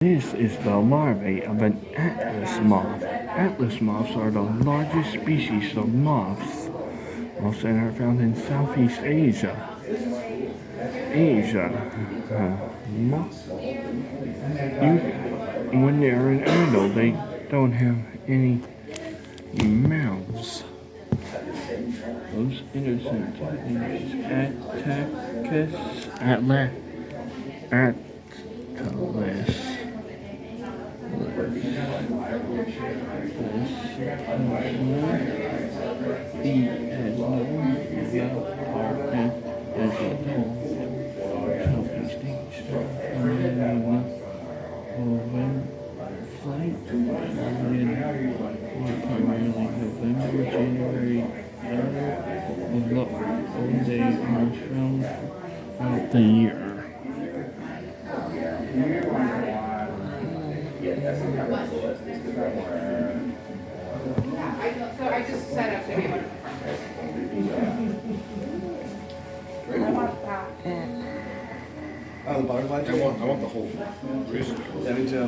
This is the larvae of an atlas moth. Atlas moths are the largest species of moths. Most are found in Southeast Asia. When they are an adult, they don't have any mouths. Those innocent Attacus atlas. He has no mouth and is a tall Southeast Asia. Flight primarily November, January, although they are found throughout the year. So I just set up to be one. Oh, the butterfly? I want the whole. Yeah, me too.